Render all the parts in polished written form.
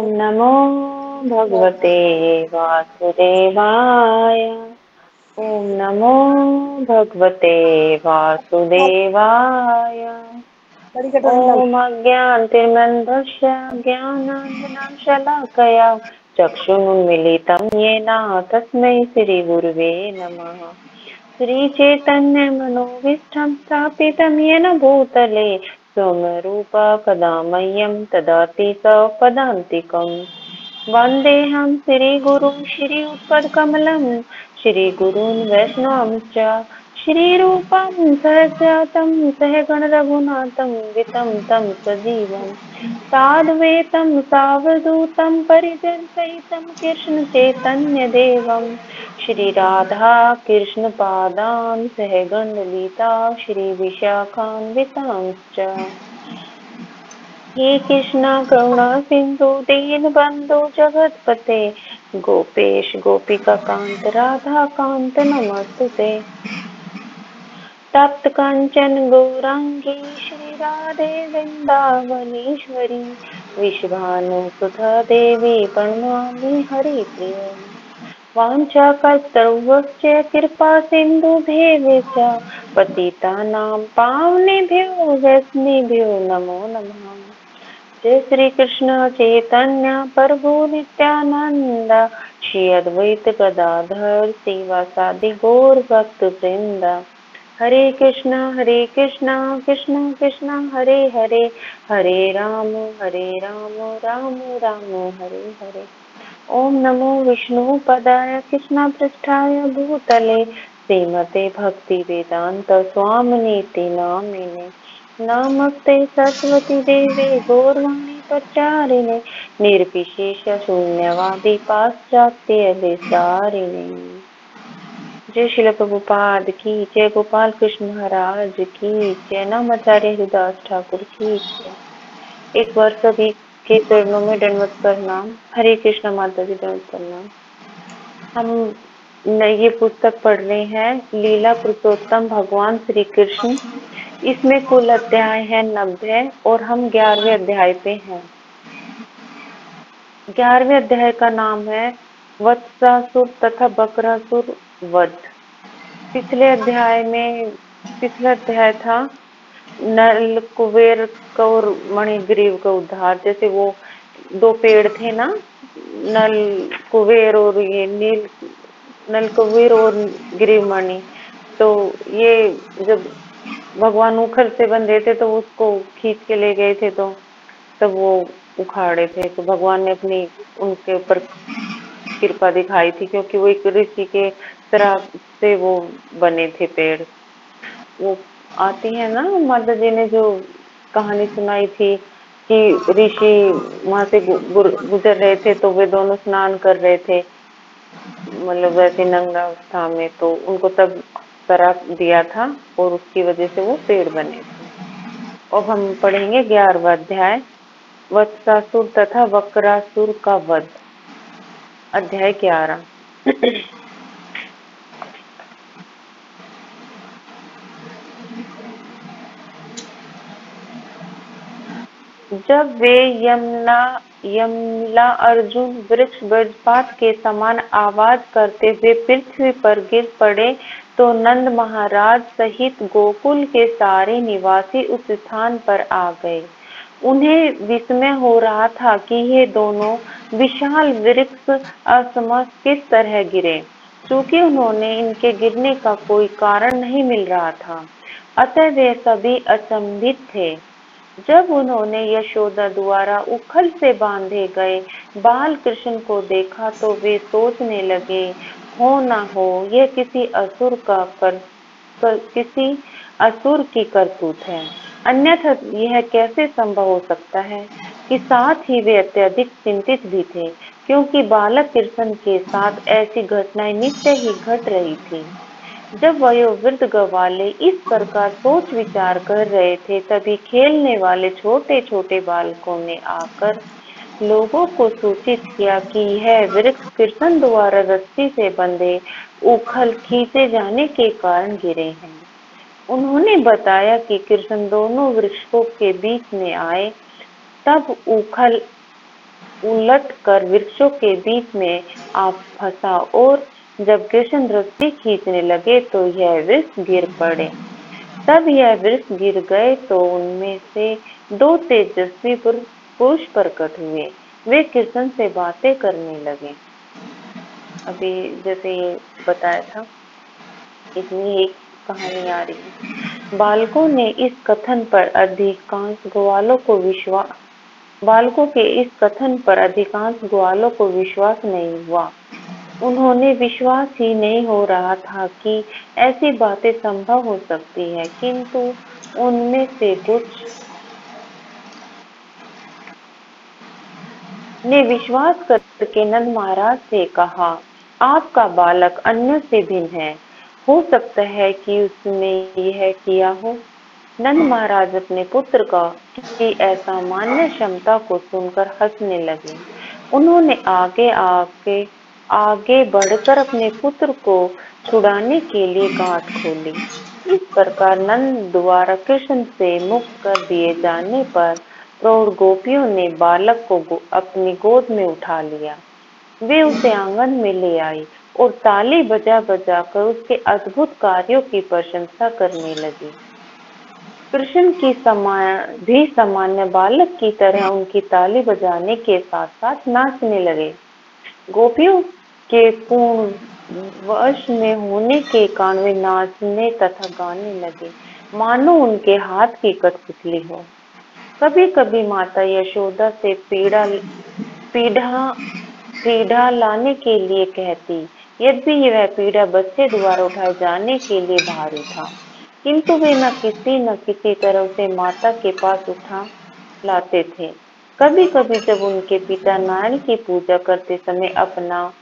ओम नमो भगवते वासुदेवाय। ओम नमो भगवते वासुदेवाय। ओम अज्ञानतिमिरन्धस्य ज्ञानाञ्जनशलाकया चक्षुरुन्मीलितं येन तस्मै श्रीगुरुवे नमः। श्रीचैतन्यमनोभीष्टं स्थापितं येन भूतले स्वयंरूपा मह्यं ददाति स्वपदान्तिकम्। वन्देऽहं श्रीगुरुं श्रीयुतपदकमलं श्रीगुरून् वैष्णवांश्च श्रीरूपं सहस्रतं सहगणरघुनाथं वितं तं सजीवं साद्वैतं सावधूतं परिजनसहितं कृष्णचैतन्यदेवं श्रीराधा कृष्णपादान् सहगणललिता श्रीविशाखान्वितांश्च। हे कृष्णा करुणा सिंधु दीनबंधु जगतपते गोपेश गोपिकाकांत राधा कांत नमस्तुते। तप्त कंचन गौरांगी श्री राधे वृंदावनेश्वरी विश्वानुसुता देवी प्रणमामि हरिप्रिये। वाञ्छाकल्पतरुभ्यश्च कृपा सिन्धुभ्येव च पतितानां पावनेभ्यो वैष्णवेभ्यो नमो नमः। जय श्री कृष्ण चैतन्य प्रभु नित्यानंद श्री अद्वैत गदाधर श्रीवासादि गौर भक्त वृंद। हरे कृष्ण कृष्ण कृष्ण हरे हरे हरे राम राम राम हरे हरे। ओम नमो विष्णु पदाय कृष्ण पृष्ठाय भूतले श्रीमते भक्ति वेदांत स्वामिनीति नामिने। नमस्ते सरस्वती देवे गौरवाणी प्रचारिणे निर्विशेष शून्यवादी पाश्चात्य विचारिणे। जय श्रील प्रभुपाद की जय। गोपाल कृष्ण महाराज की जय। नामाचार्य हरिदास ठाकुर की जय। एक बार सभी के चरणों में दंडवत प्रणाम। हरे कृष्ण माता जी दंडवत प्रणाम। हम ये पुस्तक पढ़ रहे हैं लीला पुरुषोत्तम भगवान श्री कृष्ण। इसमें कुल अध्याय है 90 और हम 11वें अध्याय पे हैं। 11वें अध्याय का नाम है वत्सासुर तथा बकरासुर वध। पिछला अध्याय था नल कुबेर और मणिग्रीव का उद्धार। जैसे वो 2 पेड़ थे ना, नल कुबेर और ये नल कुबेर और ग्रीवमणि। तो ये जब भगवान उखल से बंधे थे तो उसको खींच के ले गए थे, तो तब वो उखाड़े थे। तो भगवान ने अपनी उनके ऊपर कृपा दिखाई थी, क्योंकि वो एक ऋषि के श्राप से वो बने थे पेड़। वो आती है ना, माता जी ने जो कहानी सुनाई थी कि ऋषि वहां से गुजर रहे थे, तो वे दोनों स्नान कर रहे थे, मतलब वैसे नंगा अवस्था में, तो उनको तब श्राप दिया था और उसकी वजह से वो पेड़ बने थे। अब हम पढ़ेंगे 11वां अध्याय वत्सासुर तथा वक्रासुर का वध। अध्याय 11। जब वे यमला अर्जुन वृक्ष वज्रपात के समान आवाज करते हुए पृथ्वी पर गिर पड़े, तो नंद महाराज सहित गोकुल के सारे निवासी उस स्थान पर आ गए। उन्हें विस्मय हो रहा था कि ये दोनों विशाल वृक्ष असमय किस तरह गिरे, क्योंकि उन्होंने इनके गिरने का कोई कारण नहीं मिल रहा था। अतः वे सभी अचंभित थे। जब उन्होंने यशोदा द्वारा उखल से बांधे गए बाल कृष्ण को देखा, तो वे सोचने लगे, हो न हो यह किसी असुर की करतूत है, अन्यथा यह कैसे संभव हो सकता है। कि साथ ही वे अत्यधिक चिंतित भी थे, क्योंकि बालक कृष्ण के साथ ऐसी घटनाएं नित्य ही घट रही थी। जब वयोवृद्ध ग्वाले इस प्रकार सोच विचार कर रहे थे, तभी खेलने वाले छोटे छोटे बालकों ने आकर लोगों को सूचित किया कि यह वृक्ष कृष्ण द्वारा रस्सी से बंधे उखल खींचे जाने के कारण गिरे हैं। उन्होंने बताया कि कृष्ण दोनों वृक्षों के बीच में आए, तब उखल उलट कर वृक्षों के बीच में आ फंसा और जब कृष्ण रस्सी खींचने लगे तो यह वृक्ष गिर पड़े। तब यह वृक्ष गिर गए तो उनमें से दो तेजस्वी पुरुष प्रकट हुए। वे कृष्ण से बातें करने लगे। अभी जैसे ये बताया था, इसमें एक कहानी आ रही है। बालकों ने इस कथन पर अधिकांश ग्वालों को विश्वास बालकों के इस कथन पर अधिकांश ग्वालों को विश्वास नहीं हुआ। उन्होंने विश्वास ही नहीं हो रहा था कि ऐसी बातें संभव हो सकती है, किंतु उनमें से कुछ ने विश्वास करके नंद महाराज से कहा, आपका बालक अन्य से भिन्न है, हो सकता है कि उसने यह किया हो। नंद महाराज अपने पुत्र की असामान्य क्षमता को सुनकर हंसने लगे। उन्होंने आगे बढ़कर अपने पुत्र को छुड़ाने के लिए गांठ खोली। इस प्रकार नंद द्वारा कृष्ण से मुक्त कर दिए जाने पर प्रौढ़ गोपियों ने बालक को अपनी गोद में उठा लिया। वे उसे आंगन में ले आई और ताली बजा बजा कर उसके अद्भुत कार्यों की प्रशंसा करने लगी। कृष्ण की भी सामान्य बालक की तरह उनकी ताली बजाने के साथ साथ नाचने लगे। गोपियों के पूर्ण वश में होने के कारण वे नाचने तथा गाने लगे, मानो उनके हाथ की कठपुतली हो। कभी कभी माता यशोदा से पीढ़ा लाने के लिए कहती, यद्यपि वह पीढ़ा बच्चे द्वारा उठाए जाने के लिए भारी था, किंतु वे न किसी तरह उसे माता के पास उठा लाते थे। कभी कभी जब उनके पिता नारायण की पूजा करते समय अपना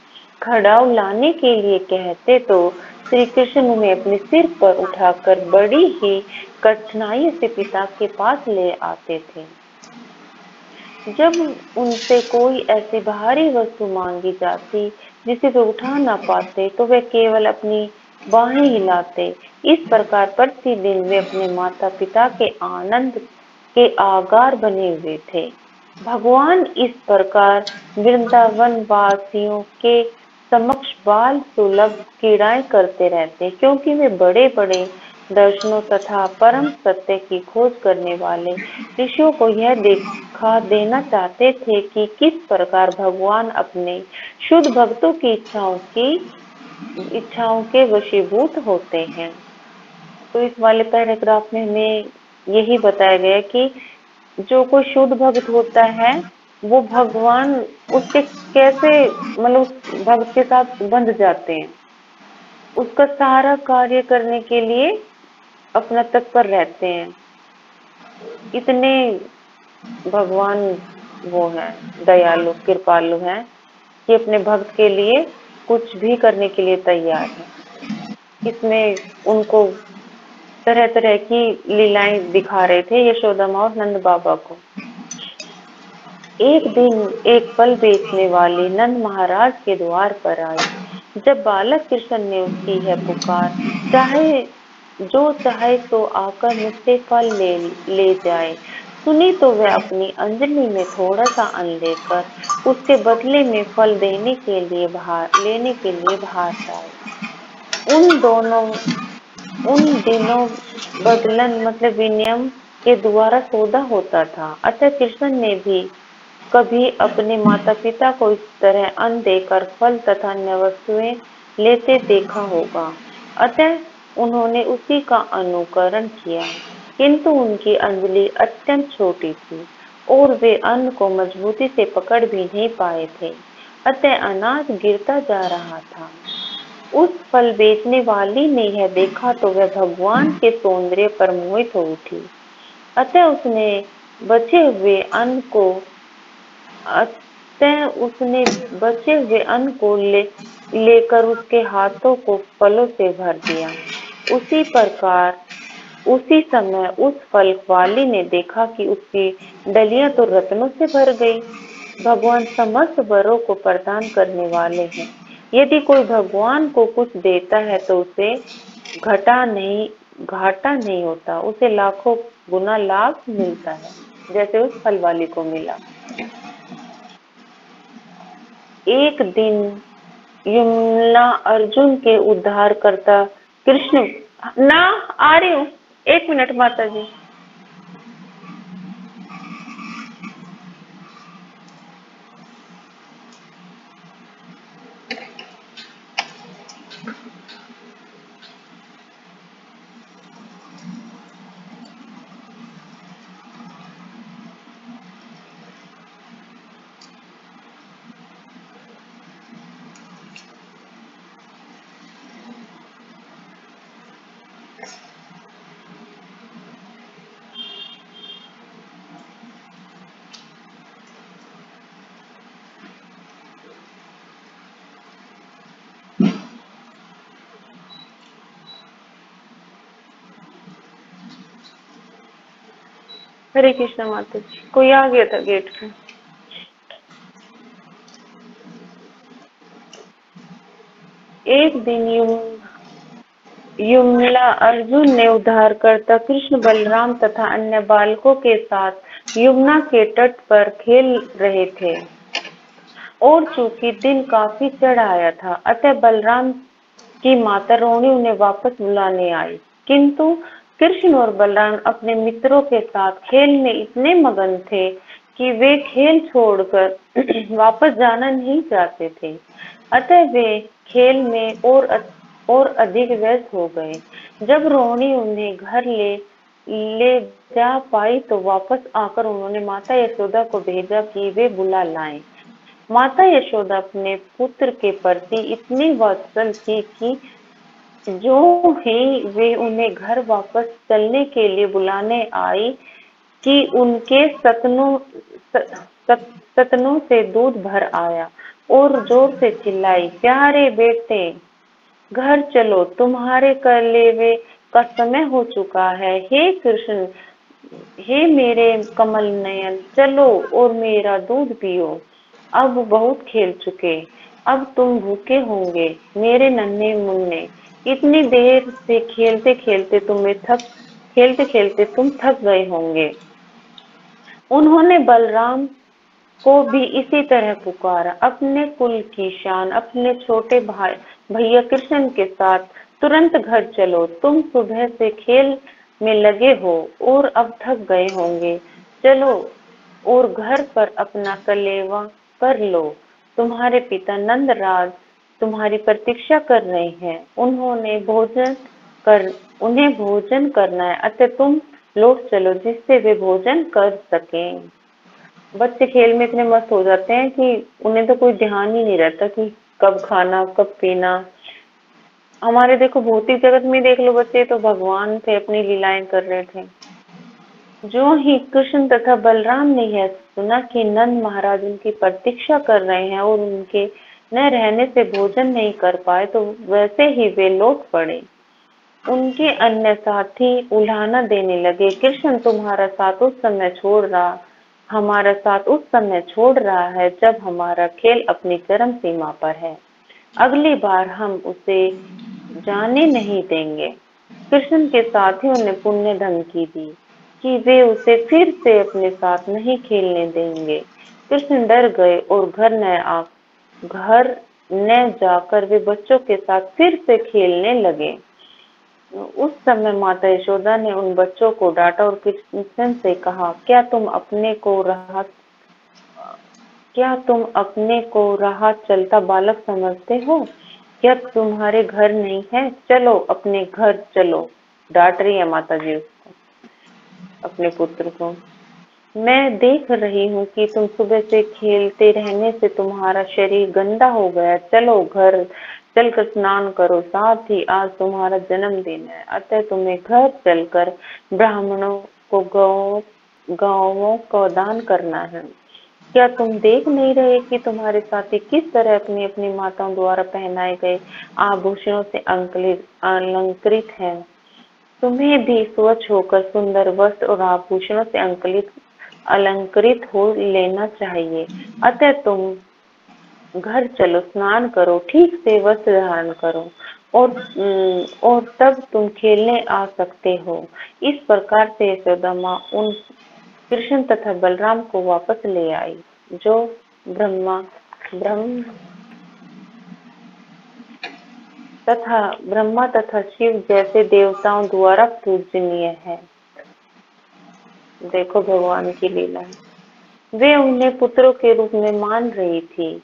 खड़ाऊ लाने के लिए कहते तो श्री कृष्ण उन्हें अपने सिर पर उठाकर बड़ी ही कठिनाई से पिता के पास ले आते थे। जब उनसे कोई ऐसी भारी वस्तु मांगी जाती जिसे वे उठा न पाते तो वे केवल अपनी बाहें हिलाते। इस प्रकार प्रतिदिन वे अपने माता पिता के आनंद के आगार बने हुए थे। भगवान इस प्रकार वृंदावन वासियों के समक्ष बाल सुलभ क्रीड़ाएं करते रहते, क्योंकि वे बड़े बड़े दर्शनों तथा परम सत्य की खोज करने वाले ऋषियों को यह दिखा देना चाहते थे कि किस प्रकार भगवान अपने शुद्ध भक्तों की इच्छाओं के वशीभूत होते हैं। तो इस वाले पैराग्राफ में हमें यही बताया गया कि जो कोई शुद्ध भक्त होता है वो भगवान उसके कैसे मतलब उस भक्त के साथ बंध जाते हैं, उसका सारा कार्य करने के लिए अपना तत्पर रहते हैं। इतने भगवान वो है दयालु कृपालु हैं कि अपने भक्त के लिए कुछ भी करने के लिए तैयार है। इसमें उनको तरह तरह की लीलाएं दिखा रहे थे यशोदा माँ और नंद बाबा को। एक दिन एक फल बेचने वाली नंद महाराज के द्वार पर आई। जब बालक कृष्ण ने उसकी यह पुकार, जो चाहे सो आकर मुझसे फल ले जाए, सुनी तो वह अपनी अंजलि में थोड़ा सा अन्न लेकर उसके बदले में फल लेने के लिए बाहर आए। उन दिनों बदलन मतलब विनिमय के द्वारा सौदा होता था। अतः कृष्ण ने भी कभी अपने माता पिता को इस तरह अन्न देकर फल तथा अन्य वस्तुएं लेते देखा होगा। अतः उन्होंने उसी का अनुकरण किया, किंतु उनकी अंजलि अत्यंत छोटी थी और वे अन्न को मजबूती से पकड़ भी नहीं पाए थे। अतः अनाज गिरता जा रहा था। उस फल बेचने वाली ने यह देखा तो वह भगवान के सौंदर्य पर मोहित हो उठी। अतः उसने बचे हुए अन्न को लेकर उसके हाथों को फलों से भर दिया। उसी समय उस फल वाली ने देखा कि उसकी डलियां तो रत्नों से भर गई। भगवान समस्त वरों को प्रदान करने वाले हैं। यदि कोई भगवान को कुछ देता है तो उसे घाटा नहीं होता, उसे लाखों गुना लाभ मिलता है, जैसे उस फल वाली को मिला। एक दिन यमुना अर्जुन के उद्धार करता कृष्ण। ना, आ रही हूँ, 1 मिनट माता जी। हरे कृष्णा माता जी, कोई आ गया था गेट पे। एक दिन यमुना अर्जुन ने उद्धार करता कृष्ण बलराम तथा अन्य बालकों के साथ यमुना के तट पर खेल रहे थे और चूंकि दिन काफी चढ़ आया था, अतः बलराम की माता रोहिणी उन्हें वापस बुलाने आई। किंतु कृष्ण और बलराम अपने मित्रों के साथ खेल में इतने मगन थे कि वे खेल छोड़कर वापस जाना नहीं चाहते थे। अतः वे खेल में और अधिक व्यस्त हो गए। जब रोहिणी उन्हें घर ले जा पाई तो वापस आकर उन्होंने माता यशोदा को भेजा कि वे बुला लाएं। माता यशोदा अपने पुत्र के प्रति इतनी वात्सल थी कि जो ही वे उन्हें घर वापस चलने के लिए बुलाने आई कि उनके सतनों से दूध भर आया और जोर से चिल्लाई, प्यारे बेटे घर चलो, तुम्हारे कलेवे का समय हो चुका है। हे कृष्ण, हे मेरे कमल नयन, चलो और मेरा दूध पियो। अब बहुत खेल चुके, अब तुम भूखे होंगे मेरे नन्हे मुन्ने। इतनी देर से खेलते खेलते तुम थक गए होंगे। उन्होंने बलराम को भी इसी तरह पुकारा। अपने कुल की शान अपने छोटे भाई भैया कृष्ण के साथ तुरंत घर चलो, तुम सुबह से खेल में लगे हो और अब थक गए होंगे। चलो और घर पर अपना कलेवा कर लो, तुम्हारे पिता नंदराज तुम्हारी प्रतीक्षा कर रहे हैं। उन्हें भोजन करना है, अतः तुम लौट चलो जिससे वे भोजन कर सकें। बच्चे खेल में इतने मस्त हो जाते हैं कि उन्हें तो कोई ध्यान ही नहीं रहता कि कब खाना कब पीना। हमारे देखो भौतिक जगत में देख लो, बच्चे तो भगवान थे, अपनी लीलाएं कर रहे थे। जो ही कृष्ण तथा बलराम ने यह सुना कि नंद महाराज उनकी प्रतीक्षा कर रहे हैं और उनके न रहने से भोजन नहीं कर पाए, तो वैसे ही वे लौट पड़े। उनके अन्य साथी उल्हाना देने लगे, कृष्ण तुम्हारा साथ उस समय छोड़ रहा हमारा साथ उस समय छोड़ रहा है जब हमारा खेल अपनी चरम सीमा पर है। अगली बार हम उसे जाने नहीं देंगे। कृष्ण के साथियों ने पुण्य धमकी दी कि वे उसे फिर से अपने साथ नहीं खेलने देंगे। कृष्ण डर गए और घर न जाकर वे बच्चों के साथ फिर से खेलने लगे। उस समय माता यशोदा ने उन बच्चों को डांटा और कृष्ण से कहा, क्या तुम अपने को राह चलता बालक समझते हो? क्या तुम्हारे घर नहीं है? चलो अपने घर चलो। डांट रही है माता जी उसको, अपने पुत्र को। मैं देख रही हूँ कि तुम सुबह से खेलते रहने से तुम्हारा शरीर गंदा हो गया। चलो घर चलकर स्नान करो, साथ ही आज तुम्हारा जन्मदिन है, अतः तुम्हें घर चलकर ब्राह्मणों को गौओं को दान करना है। क्या तुम देख नहीं रहे कि तुम्हारे साथी किस तरह अपनी अपनी माताओं द्वारा पहनाए गए आभूषणों से अलंकृत हैं? तुम्हें भी स्वच्छ होकर सुंदर वस्त्र और आभूषणों से अलंकृत हो लेना चाहिए। अतः तुम घर चलो, स्नान करो, ठीक से वस्त्र धारण करो और तब तुम खेलने आ सकते हो। इस प्रकार से यशोदा माँ कृष्ण तथा बलराम को वापस ले आई, जो ब्रह्मा ब्रह्मा तथा शिव जैसे देवताओं द्वारा पूजनीय है। देखो भगवान की लीला है। वे उन्हें पुत्रों के रूप में मान रही थी।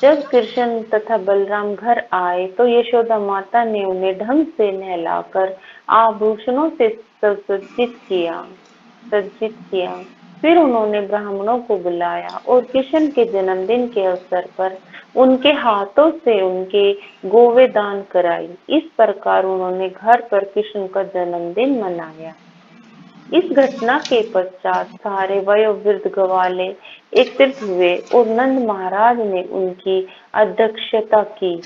जब कृष्ण तथा बलराम घर आए तो यशोदा माता ने उन्हें ढंग से नहलाकर आभूषणों से सज्जित किया। फिर उन्होंने ब्राह्मणों को बुलाया और कृष्ण के जन्मदिन के अवसर पर उनके हाथों से उनके गोवेदान कराई। इस प्रकार उन्होंने घर पर कृष्ण का जन्मदिन मनाया। इस घटना के पश्चात सारे वयोवृद्ध ग्वाले एकत्रित हुए और नंद महाराज ने उनकी अध्यक्षता की।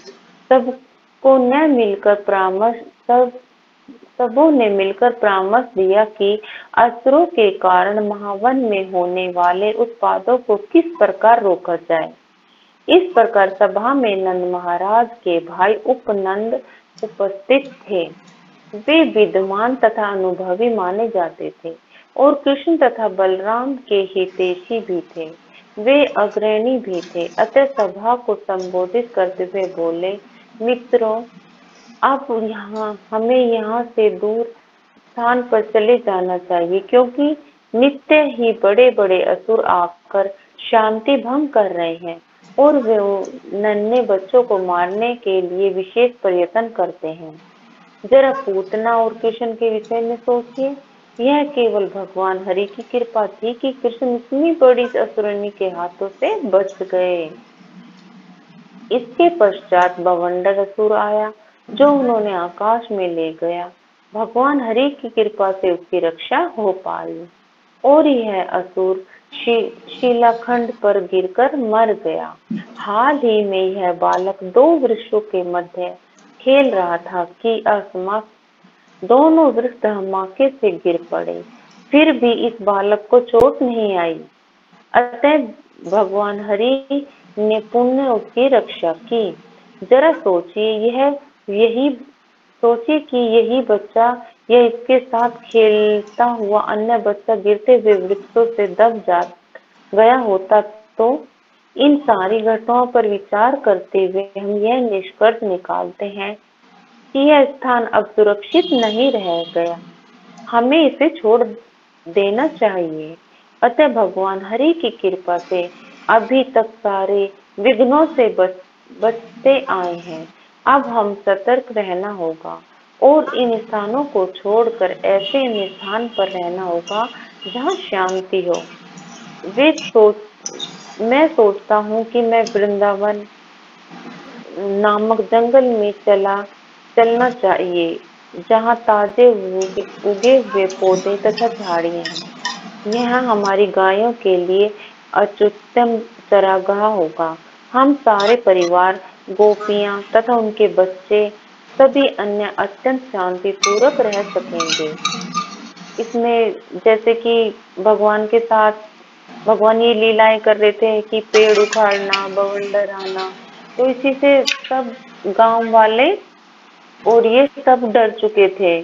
सबों ने मिलकर परामर्श दिया कि असुरों के कारण महावन में होने वाले उत्पादों को किस प्रकार रोका जाए। इस प्रकार सभा में नंद महाराज के भाई उपनंद उपस्थित थे। वे विद्वान तथा अनुभवी माने जाते थे और कृष्ण तथा बलराम के हितैषी भी थे। वे अग्रणी भी थे। अतः सभा को संबोधित करते हुए बोले, मित्रों, अब हमें यहाँ से दूर स्थान पर चले जाना चाहिए, क्योंकि नित्य ही बड़े बड़े असुर आकर शांति भंग कर रहे हैं और वे नन्हे बच्चों को मारने के लिए विशेष प्रयत्न करते हैं। जरा पूतना और कृष्ण के विषय में सोचिए। यह केवल भगवान हरि की कृपा थी कि कृष्ण इतनी बड़ी असुरनी के हाथों से बच गए। इसके पश्चात बवंडर असुर आया जो उन्होंने आकाश में ले गया। भगवान हरि की कृपा से उसकी रक्षा हो पाई और यह असुर शिलाखंड पर गिरकर मर गया। हाल ही में यह बालक दो वृक्षों के मध्य खेल रहा था कि अकस्मात दोनों वृक्ष धमाके से गिर पड़े। फिर भी इस बालक को चोट नहीं आई। अतः भगवान हरि ने पुण्य उसकी रक्षा की। जरा सोचिए कि यही बच्चा या इसके साथ खेलता हुआ अन्य बच्चा गिरते हुए वृक्षों से दब गया होता तो। इन सारी घटनाओं पर विचार करते हुए हम यह निष्कर्ष निकालते हैं कि यह स्थान अब सुरक्षित नहीं रह गया। हमें इसे छोड़ देना चाहिए। अतः भगवान हरि की कृपा से अभी तक सारे विघ्नों से बचते आए हैं। अब हम सतर्क रहना होगा और इन स्थानों को छोड़कर ऐसे स्थान पर रहना होगा जहाँ शांति हो। मैं सोचता हूँ कि मैं वृंदावन नामक जंगल में चलना चाहिए, जहाँ ताजे उगे हुए पौधे तथा झाड़ियाँ हैं। यहाँ हमारी गायों के लिए अत्युत्तम चरागाह होगा। हम सारे परिवार, गोपियाँ तथा उनके बच्चे, सभी अन्य अत्यंत शांतिपूर्वक रह सकेंगे। इसमें जैसे कि भगवान के साथ भगवान ये लीलाएं कर रहे थे कि पेड़ उखाड़ना, बवंडर आना, तो इसी से सब गांव वाले और ये सब डर चुके थे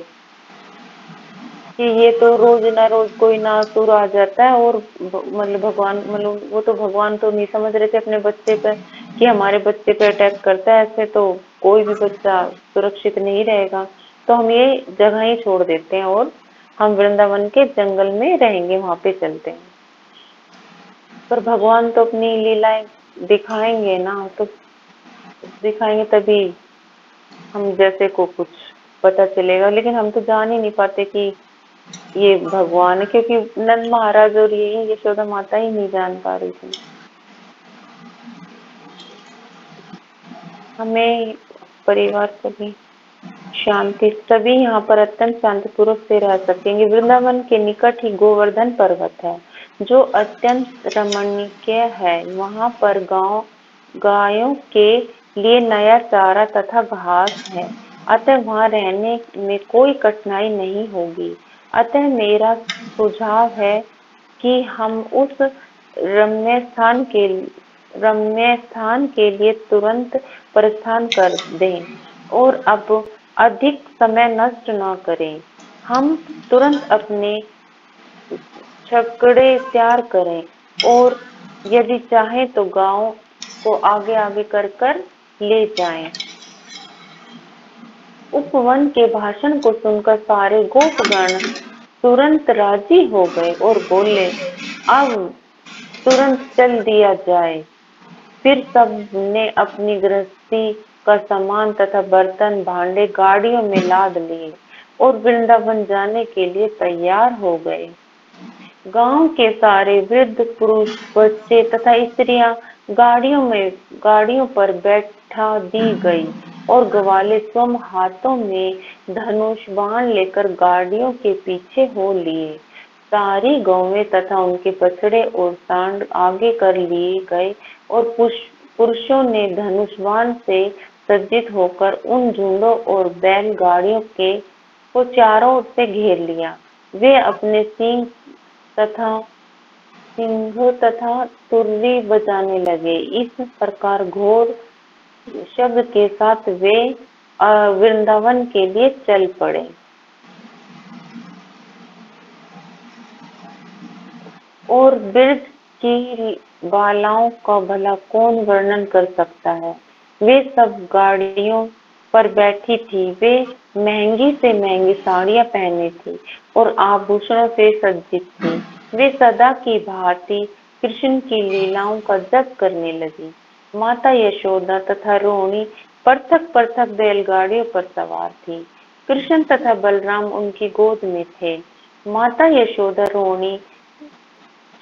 कि ये तो रोज ना रोज कोई ना असुर आ जाता है। और वो तो भगवान तो नहीं समझ रहे थे अपने बच्चे पर कि हमारे बच्चे पे अटैक करता है। ऐसे तो कोई भी बच्चा सुरक्षित नहीं रहेगा, तो हम ये जगह ही छोड़ देते हैं और हम वृंदावन के जंगल में रहेंगे, वहां पे चलते हैं। पर भगवान तो अपनी लीलाएं दिखाएंगे ना, तो दिखाएंगे तभी हम जैसे को कुछ पता चलेगा। लेकिन हम तो जान ही नहीं पाते कि ये भगवान है, क्योंकि नंद महाराज और ये यशोदा माता ही नहीं जान पा रही थी। हमें परिवार सभी शांति, सभी यहाँ पर अत्यंत शांतिपूर्वक से रह सकेंगे। वृंदावन के निकट ही गोवर्धन पर्वत है जो अत्यंत रमणीय है। वहाँ पर गायों के लिए नया चारा तथा घास है, अतः वहाँ रहने में कोई कठिनाई नहीं होगी। अतः मेरा सुझाव है कि हम उस रम्य स्थान के लिए तुरंत प्रस्थान कर दें और अब अधिक समय नष्ट न करें। हम तुरंत अपने छकड़े तैयार करें और यदि चाहे तो गांव को आगे आगे कर कर ले जाएं। उपवन के भाषण को सुनकर सारे गोपगण तुरंत राजी हो गए और बोले, अब तुरंत चल दिया जाए। फिर सबने अपनी गृहस्थी का सामान तथा बर्तन भांडे गाड़ियों में लाद लिए और वृंदावन जाने के लिए तैयार हो गए। गांव के सारे वृद्ध पुरुष बच्चे तथा स्त्रियां गाड़ियों पर बैठा दी गई और ग्वाले स्वयं हाथों में धनुष बाण लेकर गाड़ियों के पीछे हो लिए। सारी गौवें तथा उनके बछड़े और सांड आगे कर लिए गए और पुरुषों ने धनुष बाण से सज्जित होकर उन झुंडों और बैलगाड़ियों को चारों ओर से घेर लिया। वे अपने सिंह तथा तुर्री बजाने लगे। इस प्रकार घोर शब्द के साथ वे वृंदावन के लिए चल पड़े। और ब्रज की बालाओं का भला कौन वर्णन कर सकता है। वे सब गाड़ियों पर बैठी थी। वे महंगी से महंगी साड़ियां पहने थी और आभूषणों से सज्जित थी। वे सदा की भांति कृष्ण की लीलाओं का जप करने लगी। माता यशोदा तथा रोहिणी पृथक पृथक बैलगाड़ियों पर सवार थी। कृष्ण तथा बलराम उनकी गोद में थे। माता यशोदा रोहिणी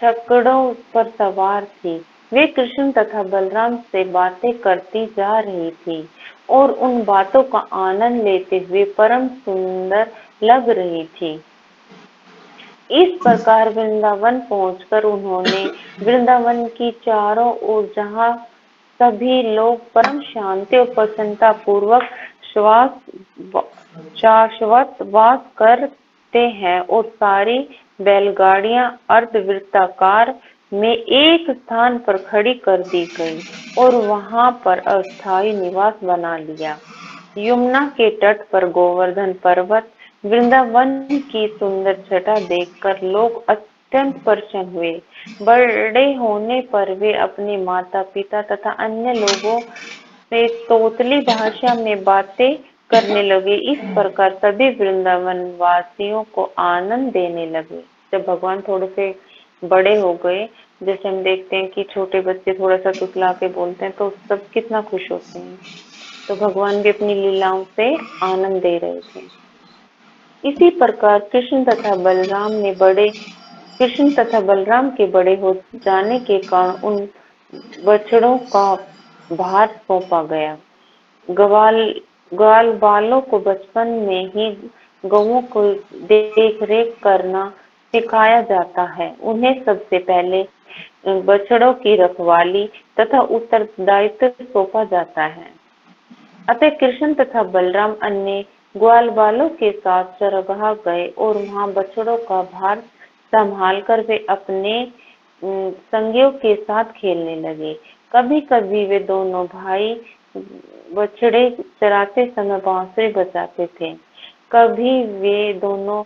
छकड़ों पर सवार थी। वे कृष्ण तथा बलराम से बातें करती जा रही थी और उन बातों का आनंद लेते हुए परम सुंदर लग रही थी। इस प्रकार वृंदावन पहुंचकर उन्होंने वृंदावन की चारों ओर, जहाँ सभी लोग परम शांति और प्रसन्नता पूर्वक शाश्वत वास करते हैं, और सारी बैलगाड़ियां अर्धवृत्ताकार में एक स्थान पर खड़ी कर दी गई और वहां पर अस्थायी निवास बना लिया। यमुना के तट पर गोवर्धन पर्वत वृंदावन की सुंदर छटा देखकर लोग अत्यंत प्रसन्न हुए। बड़े होने पर वे अपने माता पिता तथा अन्य लोगों से तोतली भाषा में बातें करने लगे। इस प्रकार सभी वृंदावन वासियों को आनंद देने लगे। जब भगवान थोड़े से बड़े हो गए, जैसे हम देखते हैं कि छोटे बच्चे थोड़ा सा तुतला के बोलते हैं तो सब कितना खुश होते हैं, तो भगवान भी अपनी लीलाओं से आनंद दे रहे थे। इसी प्रकार कृष्ण तथा बलराम के बड़े हो जाने के कारण उन बछड़ों का भार सौंपा गया। ग्वाल बालों को बचपन में ही गौओं को देख रेख करना सिखाया जाता है। उन्हें सबसे पहले बछड़ों की रखवाली तथा उत्तरदायित्व सौंपा जाता है। अतः कृष्ण तथा बलराम अन्य ग्वाल बालों के साथ चरगाह गए और वहां बछड़ों का भार संभालकर वे अपने संगियों के साथ खेलने लगे। कभी कभी वे दोनों भाई बछड़े चराते समय बांसुरी बजाते थे। कभी वे दोनों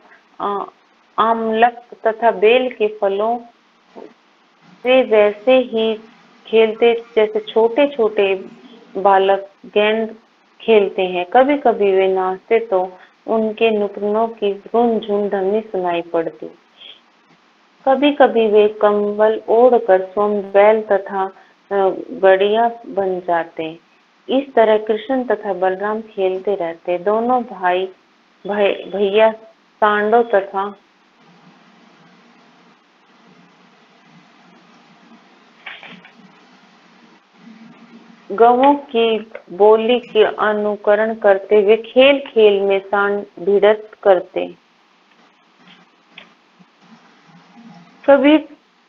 आमलक तथा बेल के फलों से वैसे ही खेलते जैसे छोटे छोटे बालक गेंद खेलते हैं। कभी कभी वे नाचते तो उनके नुपुरों की झुनझुन ध्वनि सुनाई पड़ती। कभी कभी वे कंबल ओढ़कर स्वयं बैल तथा गड़िया बन जाते। इस तरह कृष्ण तथा बलराम खेलते रहते। दोनों भैया सांडों तथा गवों की बोली के अनुकरण करते हुए खेल खेल में सांड भिड़त करते। कभी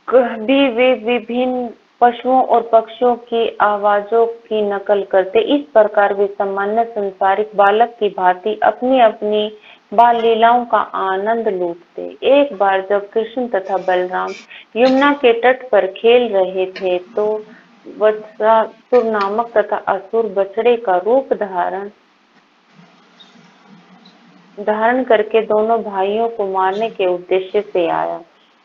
कभी वे विभिन्न पशुओं और पक्षियों की आवाजों की नकल करते। इस प्रकार वे सामान्य संसारिक बालक की भांति अपनी अपनी बाल लीलाओं का आनंद लूटते। एक बार जब कृष्ण तथा बलराम यमुना के तट पर खेल रहे थे तो वत्सासुर नामक तथा असुर बछड़े का रूप धारण करके दोनों भाइयों को मारने के उद्देश्य से आया।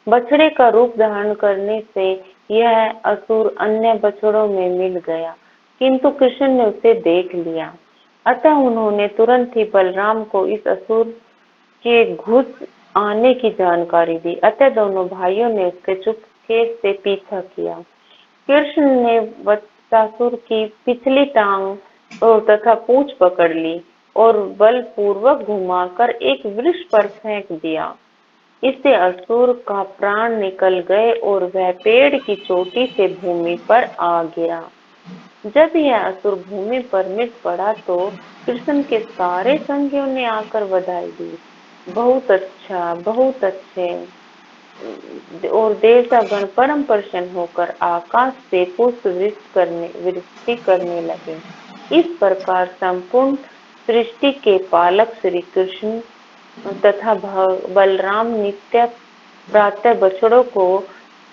बछड़े का रूप धारण करने से यह असुर अन्य बछड़ों में मिल गया, किंतु कृष्ण ने उसे देख लिया। अतः उन्होंने तुरंत ही बलराम को इस असुर के घुस आने की जानकारी दी। अतः दोनों भाइयों ने उसके चुपके से पीछा किया। कृष्ण ने वत्सासुर की पिछली टांग और तथा पूंछ पकड़ ली और बलपूर्वक घुमाकर एक वृक्ष पर फेंक दिया। इससे असुर का प्राण निकल गए और वह पेड़ की चोटी से भूमि पर आ गिरा। जब यह असुर भूमि पर मिट पड़ा तो कृष्ण के सारे संगियों ने आकर बधाई दी। बहुत अच्छा, बहुत अच्छे। और देवतागण परम प्रसन्न होकर आकाश से पुष्प वृष्टि करने लगे। इस प्रकार संपूर्ण सृष्टि के पालक श्री कृष्ण तथा बलराम नित्य प्रातः बछड़ों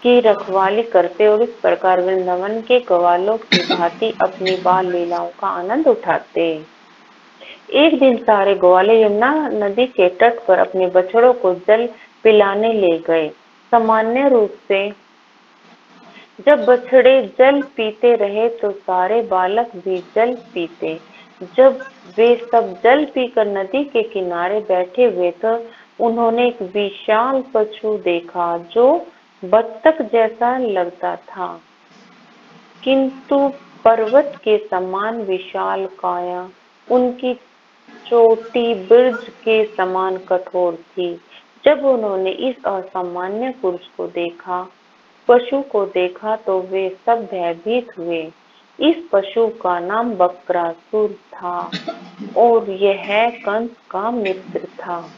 की रखवाली करते और इस प्रकार वृंदावन के ग्वालों की भांति अपनी बाल लीलाओं का आनंद उठाते। एक दिन सारे ग्वाले यमुना नदी के तट पर अपने बछड़ों को जल पिलाने ले गए। सामान्य रूप से जब बछड़े जल पीते रहे तो सारे बालक भी जल पीते। जब वे सब जल पीकर नदी के किनारे बैठे हुए तो उन्होंने एक विशाल पशु देखा जो बत्तख जैसा लगता था, किंतु पर्वत के समान विशाल काया, उनकी चोटी बिरज के समान कठोर थी। जब उन्होंने इस असामान्य पुरुष को देखा, पशु को देखा तो वे सब भयभीत हुए। इस पशु का नाम बक्रासुर था और यह कंस का मित्र था।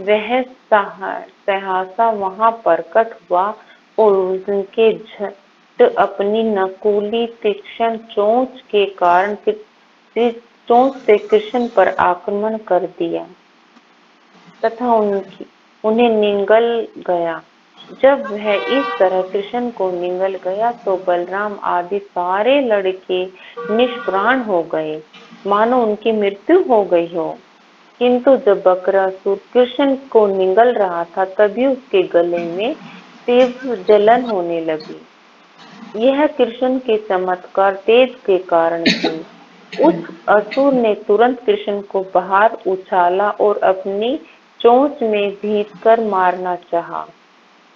वह सहसा वहां प्रकट हुआ और उनके झट अपनी नकुली तीक्ष्ण चोंच के कारण चोंच से कृष्ण पर आक्रमण कर दिया तथा उन्हें निगल गया। जब वह इस तरह कृष्ण को निगल गया तो बलराम आदि सारे लड़के निष्प्राण हो गए, मानो उनकी मृत्यु हो गई हो। किंतु जब बकासुर कृष्ण को निगल रहा था तभी उसके गले में तीव्र जलन होने लगी। यह कृष्ण के चमत्कार तेज के कारण थी। उस असुर ने तुरंत कृष्ण को बाहर उछाला और अपनी चोंच में भींचकर मारना चाहा।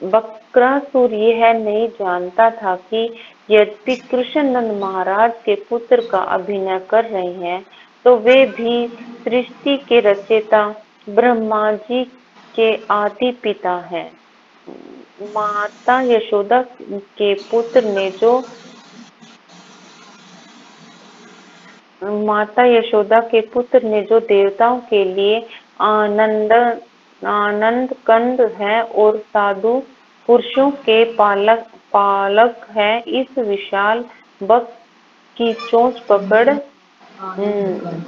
बकासुर यह नहीं जानता था कि यद्यपि कृष्ण नंद महाराज के पुत्र का अभिनय कर रहे हैं तो वे भी सृष्टि के रचयिता ब्रह्मा जी के आदि पिता हैं। माता यशोदा के पुत्र ने जो देवताओं के लिए आनंद कंद है और साधु पुरुषों के पालक है, इस विशाल बक की चोंच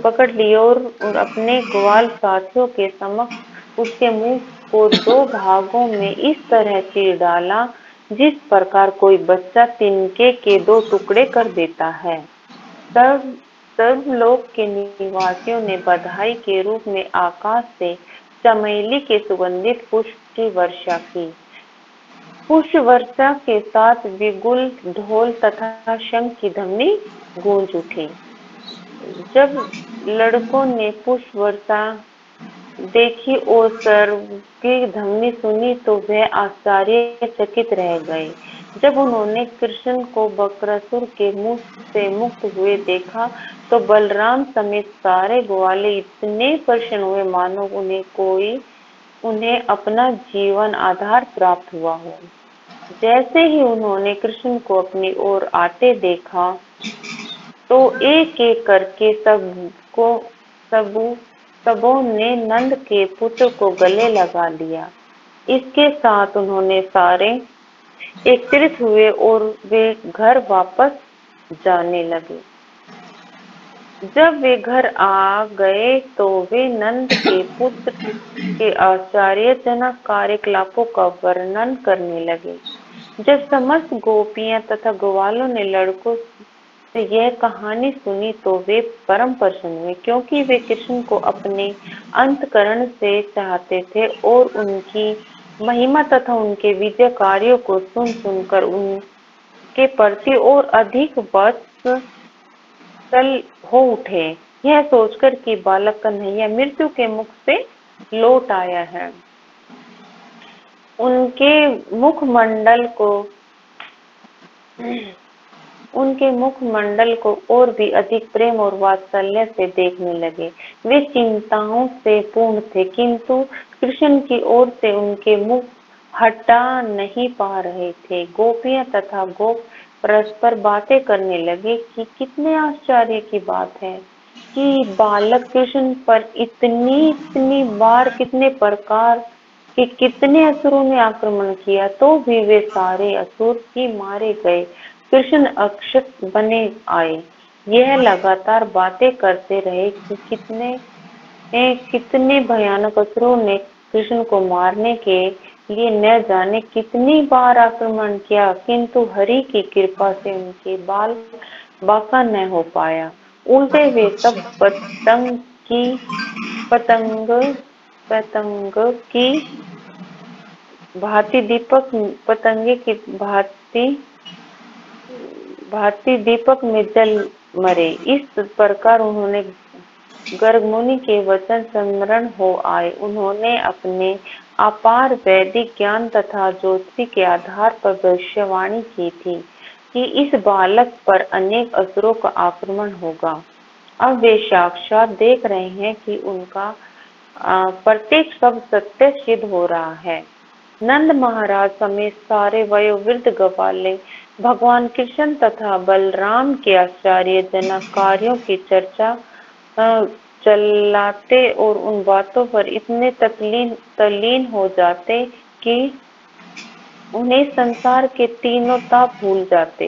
पकड़ ली और अपने ग्वाल साथियों के समक्ष उसके मुंह को दो भागों में इस तरह चीर डाला जिस प्रकार कोई बच्चा तिनके के दो टुकड़े कर देता है। तब सर्वलोक के निवासियों ने बधाई के रूप में आकाश से चमेली के सुगंधित पुष्प की वर्षा की। पुष्प वर्षा के साथ विगुल, ढोल तथा शंख की ध्वनि गूंज उठी। जब लड़कों ने पुष्प वर्षा देखी और सर्व की ध्वनि सुनी तो वह आश्चर्यचकित रह गए। जब उन्होंने कृष्ण को बकासुर के मुंह से मुक्त हुए देखा तो बलराम समेत सारे ग्वाले इतने प्रसन्न हुए मानो उन्हें अपना जीवन आधार प्राप्त हुआ हो। जैसे ही उन्होंने कृष्ण को अपनी ओर आते देखा तो एक एक करके सबों ने नंद के पुत्र को गले लगा लिया। इसके साथ उन्होंने सारे एकत्रित हुए और वे घर वापस जाने लगे। जब वे घर आ गए तो वे नंद के पुत्र के आश्चर्यजनक कार्यकलापों का वर्णन करने लगे। जब समस्त गोपियां तथा ग्वालों ने लड़कों से यह कहानी सुनी तो वे परम प्रसन्न हुए, क्योंकि वे कृष्ण को अपने अंतःकरण से चाहते थे और उनकी महिमा तथा उनके विजय कार्यों को सुनकर के प्रति और अधिक वत्सल हो उठे, यह सोचकर कि बालक कन्हैया मृत्यु के मुख से लौट आया है। उनके मुखमंडल को और भी अधिक प्रेम और वात्सल्य से देखने लगे। वे चिंताओं से पूर्ण थे, किंतु कृष्ण की ओर से उनके मुख हटा नहीं पा रहे थे। गोपियां तथा गोप परस्पर बातें करने लगे कि कितने आश्चर्य की बात है कि बालक कृष्ण पर इतनी बार कितने प्रकार कि कितने असुरों ने आक्रमण किया, तो भी वे सारे असुर ही मारे गए, कृष्ण अक्षत बने आए। यह लगातार बातें करते रहे कि कितने भयानक असुरों ने कृष्ण को मारने के लिए न जाने कितनी बार आक्रमण किया, किंतु हरि की कृपा से उनके बाल बांका न हो पाया। उल्टे वे सब पतंग की भांति पतंगे की भांति दीपक में जल मरे। इस प्रकार उन्होंने गर्ग मुनि के वचन स्मरण हो आए। उन्होंने अपने अपार वैदिक ज्ञान तथा ज्योतिषी के आधार पर भविष्यवाणी की थी कि इस बालक पर अनेक असुरों का आक्रमण होगा। अब वे साक्षात देख रहे हैं कि उनका प्रत्येक शब्द सत्य सिद्ध हो रहा है। नंद महाराज समेत सारे वयोवृद्ध ग्वाले भगवान कृष्ण तथा बलराम के आश्चर्यजनक कार्यों की चर्चा चलाते और उन बातों पर इतने तल्लीन हो जाते कि उन्हें संसार के तीनों ताप भूल जाते।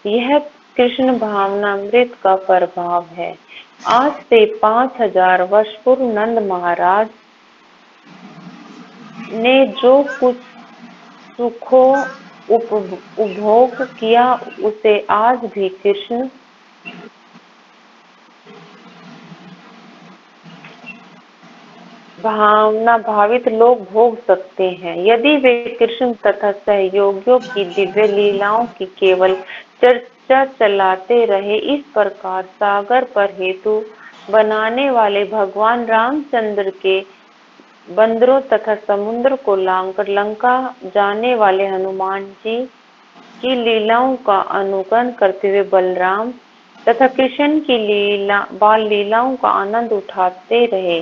यह कृष्ण भावनामृत का प्रभाव है। आज से 5000 वर्ष पूर्व नंद महाराज ने जो कुछ सुखों उपभोग किया, उसे आज भी कृष्ण भावना भावित लोग भोग सकते हैं, यदि वे कृष्ण तथा सहयोगियों की दिव्य लीलाओं की केवल चर्चा चलाते रहे। इस प्रकार सागर पर हेतु बनाने वाले भगवान रामचंद्र के बंदरों तथा समुद्र को लांघकर लंका जाने वाले हनुमान जी की लीलाओं का अनुकरण करते हुए बलराम तथा कृष्ण की बाल लीलाओं का आनंद उठाते रहे।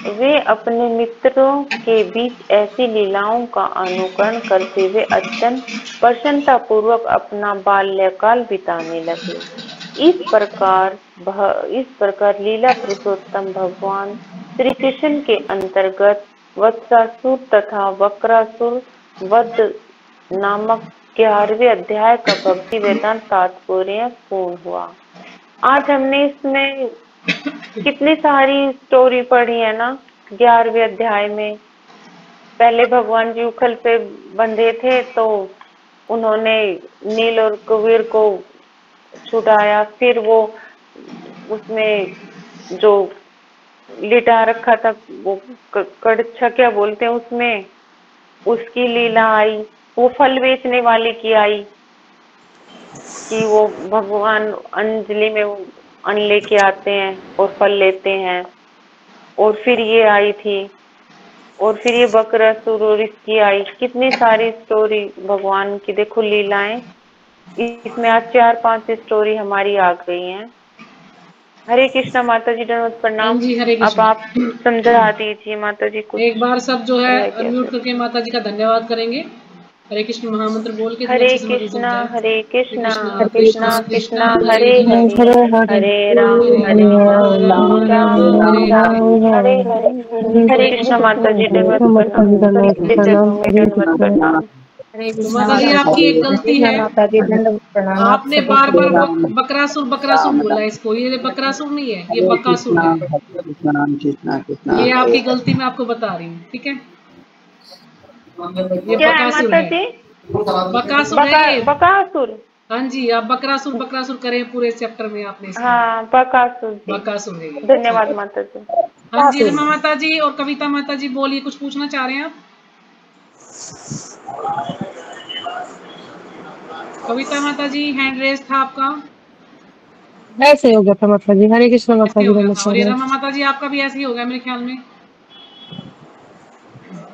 वे अपने मित्रों के बीच ऐसी लीलाओं का अनुकरण करते हुए अत्यंत प्रसन्नता पूर्वक अपना बाल्यकाल बिताने लगे। इस प्रकार लीला पुरुषोत्तम भगवान श्री कृष्ण के अंतर्गत वत्सासुर तथा वक्रासुर वध नामक 11वें अध्याय का भक्ति वेदांत तात्पर्य पूर्ण हुआ। आज हमने इसमें कितनी सारी स्टोरी पढ़ी है ना। 11वें अध्याय में पहले भगवान जी उखल पे बंधे थे, तो उन्होंने नील और कुबेर को छुड़ाया, फिर वो उसमें जो लिटा रखा था वो कड़छा क्या बोलते हैं उसमें, उसकी लीला आई। वो फल बेचने वाले की आई कि वो भगवान अंजलि में अन्न लेके आते हैं और फल लेते हैं। और फिर ये आई थी, और फिर ये बकरासुर और इसकी आई। कितनी सारी स्टोरी भगवान की देखो लीलाएं। इसमें आज 4-5 स्टोरी हमारी आ गई हैं। हरे कृष्णा माता जी, दंडवत प्रणाम। जी हरे अब कृष्णा। आप समझा दीजिए माता जी कुछ। एक बार सब जो है रह गया अनम्यूट तो। करके माता जी का धन्यवाद करेंगे। हरे कृष्ण महामंत्र बोल के जो हरे अच्छे से माता जी कृष्णा समझाए। हरे हरे कृष्णा कृष्णा कृष्णा कृष्णा कृष्णा कृष्णा हरे हरे हरे हरे हरे राम हरे हरे राम राम राम राम राम हरे राम हरे। हरे हरे। हरे कृष्णा माता जी, दंडवत प्रणाम। सबके चरणों में दंडवत प्रणाम। हरे तो कृष्णा माता जी माता जी, आपकी एक हरे गलती कृष्णा है, माता जी, दंडवत प्रणाम। आप आपने सभी बार को बार बकरासुर बकरासुर बोला इसको। ये बकरासुर नहीं है, ये बकासुर है। ये आपकी गलती मैं आपको बता रही हूँ, ठीक है। ये क्या है बकासुर माता है, जी? बकासुर है ये। बकासुर। हाँ जी, आप बकरासुर बकरासुर करें पूरे चैप्टर में आपने इसको। हाँ, बकासुर जी। बकासुर है ये, ठीक धन्यवाद है। माता जी। हाँ जी, रमा माता जी और कविता माता जी बोलिए, कुछ पूछना चाह रहे हैं आप? कविता माता जी हैंड रेस था आपका, ऐसे हो गया था माता जी। हरे कृष्ण माता ऐसे जी, हो गया था। और ये नमस्कार। रमा माता जी आपका भी ऐसे ही हो गया मेरे ख्याल में,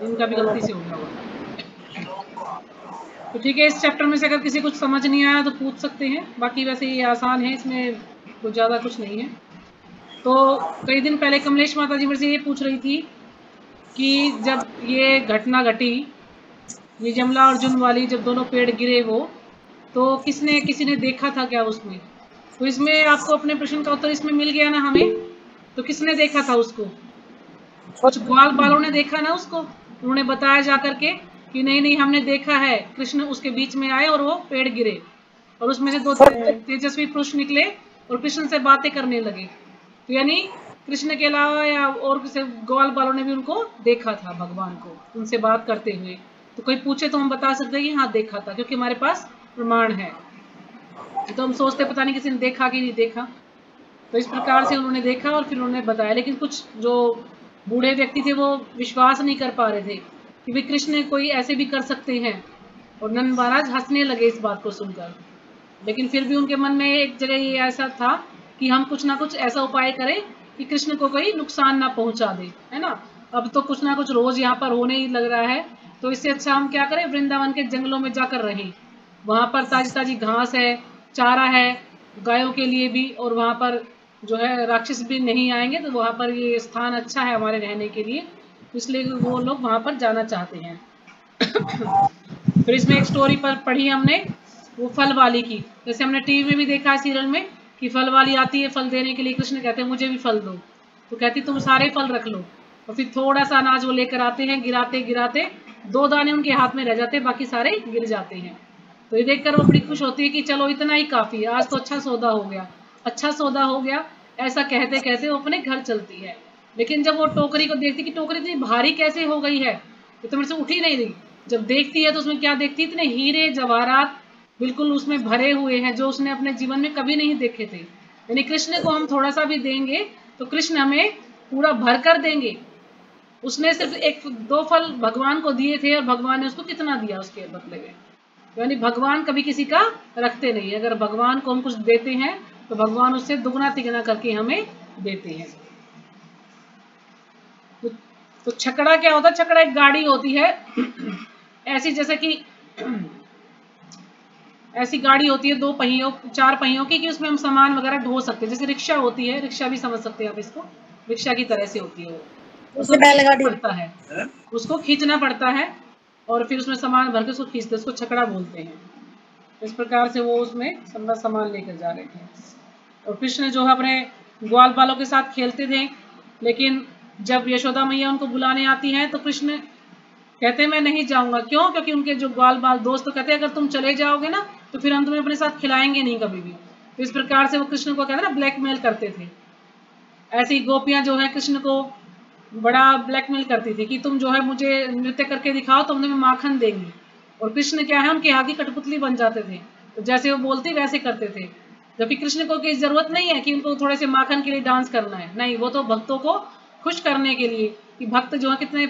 इनका भी गलती से हो गया होगा। तो ठीक है, इस चैप्टर में से अगर किसी कुछ समझ नहीं आया तो पूछ सकते हैं, बाकी वैसे ये आसान है, इसमें कुछ ज़्यादा कुछ नहीं है। तो कई दिन पहले कमलेश माता जी मेरे से ये पूछ रही थी कि जब ये घटना घटी, ये जमला अर्जुन वाली, जब दोनों पेड़ गिरे वो, तो किसी ने देखा था क्या उसमें? तो इसमें आपको अपने प्रश्न का उत्तर इसमें मिल गया ना हमें। तो किसने देखा था उसको? कुछ ग्वाल बालों ने देखा ना उसको, उन्होंने बताया जा करके कि नहीं नहीं हमने देखा है, कृष्ण उसके बीच में आए और वो पेड़ गिरे और उसमें से दो तेजस्वी पुरुष निकले और कृष्ण से बातें करने लगे। तो यानी कृष्ण के अलावा या और किसी ग्वाल बालों ने भी उनको देखा था, भगवान को उनसे बात करते हुए। तो कोई पूछे तो हम बता सकते हैं कि हाँ देखा था, क्योंकि हमारे पास प्रमाण है। तो हम सोचते पता नहीं किसी ने देखा कि नहीं देखा। तो इस प्रकार से उन्होंने देखा और फिर उन्होंने बताया, लेकिन कुछ जो बूढ़े व्यक्ति थे वो विश्वास नहीं कर पा रहे थे कि वे कृष्ण कोई ऐसे भी कर सकते हैं, और नंद महाराज हंसने लगे इस बात को सुनकर। लेकिन फिर भी उनके मन में एक जगह ये ऐसा था कि हम कुछ ना कुछ ऐसा उपाय करें कि कृष्ण को कोई नुकसान ना पहुंचा दे, है ना। अब तो कुछ ना कुछ रोज यहाँ पर होने ही लग रहा है, तो इससे अच्छा हम क्या करें, वृंदावन के जंगलों में जाकर रहें। वहां पर ताजी ताजी घास है, चारा है गायों के लिए भी, और वहां पर जो है राक्षस भी नहीं आएंगे, तो वहां पर ये स्थान अच्छा है हमारे रहने के लिए, इसलिए वो लोग वहां पर जाना चाहते हैं। फिर इसमें एक स्टोरी पर पढ़ी हमने, वो फल वाली की। जैसे हमने टीवी में भी देखा है सीरियल में कि फल वाली आती है फल देने के लिए, कृष्ण कहते हैं मुझे भी फल दो, तो कहती तुम सारे फल रख लो, और फिर थोड़ा सा अनाज वो लेकर आते हैं, गिराते गिराते 2 दाने उनके हाथ में रह जाते, बाकी सारे गिर जाते हैं। तो ये देखकर वो बड़ी खुश होती है कि चलो इतना ही काफी है, आज तो अच्छा सौदा हो गया, अच्छा सौदा हो गया। ऐसा कहते कहते वो अपने घर चलती है। लेकिन जब वो टोकरी को देखती कि टोकरी इतनी भारी कैसे हो गई है, ये तो मेरे से उठ ही नहीं रही, जब देखती है तो उसमें क्या देखती है, इतने हीरे जवाहरात बिल्कुल उसमें भरे हुए हैं जो उसने अपने जीवन में कभी नहीं देखे थे। यानी कृष्ण को हम थोड़ा सा भी देंगे तो कृष्ण हमें पूरा भर कर देंगे। उसने सिर्फ 1-2 फल भगवान को दिए थे और भगवान ने उसको कितना दिया उसके बदले में। यानी भगवान कभी किसी का रखते नहीं, अगर भगवान को हम कुछ देते हैं तो भगवान उससे दुगना तिगुना करके हमें देते हैं। तो छकड़ा क्या होता है? छकड़ा एक गाड़ी होती है ऐसी, जैसे कि ऐसी गाड़ी होती है 2 पहियों 4 पहियों की, कि उसमें हम सामान वगैरह ढो सकते हैं, जैसे रिक्शा होती है, रिक्शा भी समझ सकते हैं आप इसको, रिक्शा की तरह से होती है वो, उसको खींचना पड़ता है, उसको खींचना पड़ता है और फिर उसमें सामान भर के उसको खींचते, उसको छकड़ा बोलते हैं। इस प्रकार से वो उसमें सामान लेकर जा रहे थे। और कृष्ण जो है अपने ग्वाल बालों के साथ खेलते थे, लेकिन जब यशोदा मैया उनको बुलाने आती हैं तो कृष्ण कहते मैं नहीं जाऊंगा। क्यों? क्योंकि उनके जो ग्वाल बाल दोस्त तो कहते अगर तुम चले जाओगे ना तो फिर हम तुम्हें अपने साथ खिलाएंगे नहीं कभी भी। तो इस प्रकार से वो कृष्ण को कहते ना ब्लैकमेल करते थे। ऐसी गोपियां जो है कृष्ण को बड़ा ब्लैकमेल करती थी कि तुम जो है मुझे नृत्य करके दिखाओ तो हम तुम्हें माखन देंगी। और कृष्ण क्या है, उनके हाथ की कठपुतली बन जाते थे, तो जैसे वो बोलती वैसे करते थे। जबकि कृष्ण को की जरूरत नहीं है कि उनको थोड़े से माखन के लिए डांस करना है, नहीं, वो तो भक्तों को खुश करने के लिए, कि भक्त जो है कितने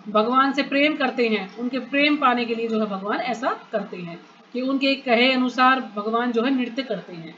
भगवान से प्रेम करते हैं, उनके प्रेम पाने के लिए जो है भगवान ऐसा करते हैं कि उनके कहे अनुसार भगवान जो है नृत्य करते हैं।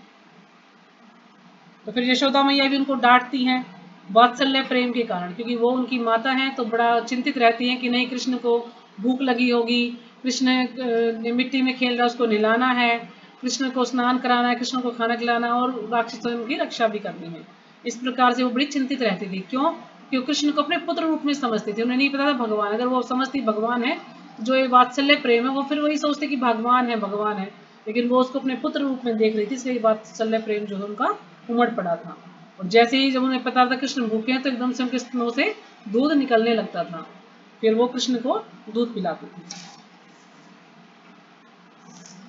तो फिर यशोदा मैया भी उनको डांटती हैं वात्सल्य प्रेम के कारण, क्योंकि वो उनकी माता हैं, तो बड़ा चिंतित रहती हैं कि नहीं कृष्ण को भूख लगी होगी, कृष्ण मिट्टी में खेल रहा है उसको नहलाना है, कृष्ण को स्नान कराना है, कृष्ण को खाना खिलाना और राक्षसों की रक्षा भी करनी है। इस प्रकार से वो बड़ी चिंतित रहती थी। क्यों? क्योंकि कृष्ण को अपने पुत्र रूप में समझती थी, उन्हें नहीं पता था भगवान, अगर वो समझती भगवान है जो ये वात्सल्य प्रेम है, वो फिर वही सोचते कि भगवान है भगवान है, लेकिन वो उसको अपने पुत्र रूप में देख रही थी, इसलिए वात्सल्य प्रेम जो है उनका उमड़ पड़ा था। और जैसे ही जब उन्हें पता था कृष्ण भूखे हैं तो एकदम से उनके स्तनों से दूध निकलने लगता था, फिर वो कृष्ण को दूध पिलाती थी।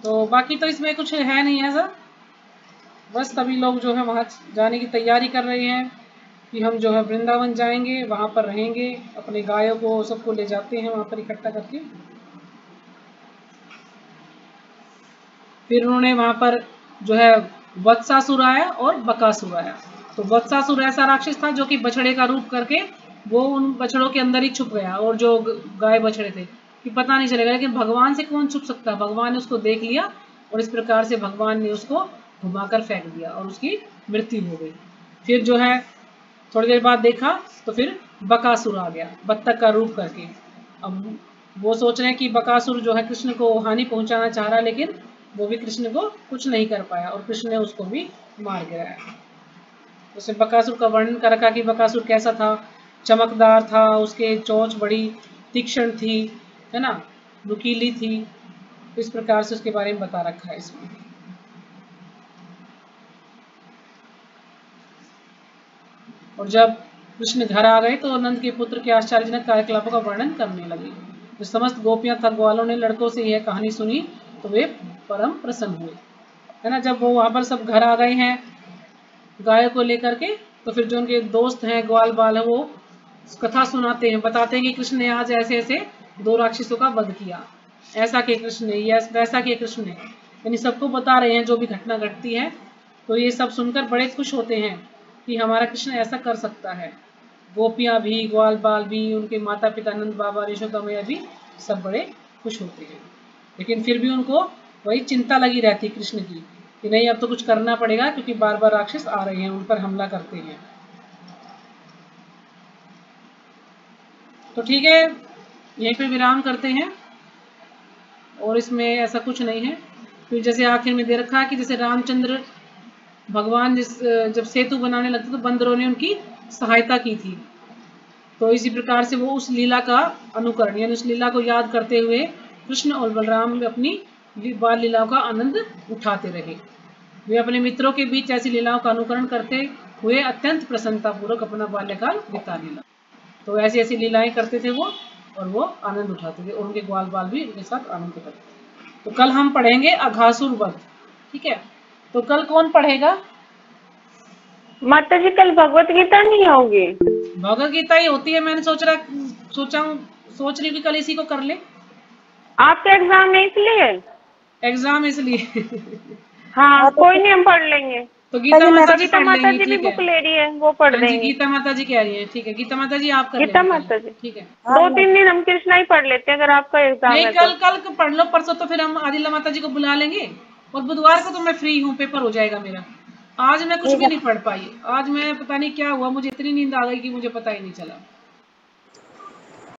तो बाकी तो इसमें कुछ है नहीं ऐसा, बस सभी लोग जो है वहां जाने की तैयारी कर रहे हैं कि हम जो है वृंदावन जाएंगे, वहां पर रहेंगे, अपने गायों को सबको ले जाते हैं वहां पर इकट्ठा करके। फिर उन्होंने वहां पर जो है वत्सासुर आया और बकासुर आया। तो वत्सासुर ऐसा राक्षस था जो कि बछड़े का रूप करके वो उन बछड़ों के अंदर ही छुप गया, और जो गाय बछड़े थे कि पता नहीं चलेगा, लेकिन भगवान से कौन छुप सकता, भगवान ने उसको देख लिया और इस प्रकार से भगवान ने उसको घुमाकर फेंक दिया और उसकी मृत्यु हो गई। फिर जो है थोड़ी देर बाद देखा तो फिर बकासुर आ गया बत्तख का रूप करके। अब वो सोच रहे हैं कि बकासुर जो है कृष्ण को हानि पहुंचाना चाह रहा है, लेकिन वो भी कृष्ण को कुछ नहीं कर पाया और कृष्ण ने उसको भी मार गिराया। उसने बकासुर का वर्णन कर रखा कि बकासुर कैसा था, चमकदार था, उसके चोंच बड़ी तीक्ष्ण थी, है ना, नुकीली थी। इस प्रकार से उसके बारे में बता रखा है इसमें। और जब कृष्ण घर आ गए तो नंद के पुत्र के आश्चर्यजनक कार्यकलापों का वर्णन करने लगे। जो समस्त गोपियां तथा ग्वालों ने लड़कों से यह कहानी सुनी तो वे परम प्रसन्न हुए, है ना। जब वो वहां पर सब घर आ गए हैं गायों को लेकर के, तो फिर जो उनके दोस्त हैं ग्वाल बाल है वो कथा सुनाते हैं, बताते हैं कि कृष्ण ने आज ऐसे ऐसे 2 राक्षसों का वध किया, ऐसा के कृष्ण ने, या वैसा के कृष्ण ने, यानी सबको बता रहे हैं जो भी घटना घटती है। तो ये सब सुनकर बड़े खुश होते हैं कि हमारा कृष्ण ऐसा कर सकता है। गोपियां भी, ग्वाल बाल भी, उनके माता पिता नंद बाबा, यशोदा मैया भी सब बड़े खुश होते हैं। लेकिन फिर भी उनको वही चिंता लगी रहती कृष्ण की कि नहीं अब तो कुछ करना पड़ेगा, क्योंकि बार बार राक्षस आ रहे हैं, उन पर हमला करते हैं। तो ठीक है, यहीं पे विराम करते हैं। और इसमें ऐसा कुछ नहीं है। फिर जैसे आखिर में दे रखा है कि जैसे रामचंद्र भगवान जब सेतु बनाने लगते तो बंदरों ने उनकी सहायता की थी। तो इसी प्रकार से वो उस लीला का अनुकरण, यानी उस लीला को याद करते हुए कृष्ण और बलराम अपनी बाल लीलाओं का आनंद उठाते रहे। वे अपने मित्रों के बीच ऐसी लीलाओं का अनुकरण करते हुए अत्यंत प्रसन्नता पूर्वक अपना बाल्यकाल बिताने लगे। तो ऐसी ऐसी लीलाएं करते थे वो, और वो आनंद उठाते थे, और उनके ग्वाल बाल भी उनके साथ आनंद करते थे। तो कल हम पढ़ेंगे अघासुर वध, ठीक है। तो कल कौन पढ़ेगा? माता जी कल भगवत गीता नहीं होगी? भगवत गीता ही होती है। मैंने सोच रही हूँ कि कल इसी को कर ले। आपका एग्जाम है इसलिए? एग्जाम इसलिए हाँ, तो कोई नहीं, हम पढ़ लेंगे। तो गीता माता जी गीता पढ़ माता लेंगी, जी भी ठीक है। बुक ले रही है, वो पढ़ हाँ जी, देंगे। गीता माता जी कह रही है, ठीक है। गीता माता जी आप कर गीता लेंगे कल, माता जी ठीक है। 2-3 दिन हम कृष्णा ही पढ़ लेते हैं अगर आपका एग्जाम नहीं, है तो। कल पढ़ लो, परसों तो फिर हम आदिला माता जी को बुला लेंगे, और बुधवार को तो मैं फ्री हूँ, पेपर हो जाएगा मेरा। आज मैं कुछ भी नहीं पढ़ पाई। आज मैं पता नहीं क्या हुआ, मुझे इतनी नींद आ गई कि मुझे पता ही नहीं चला।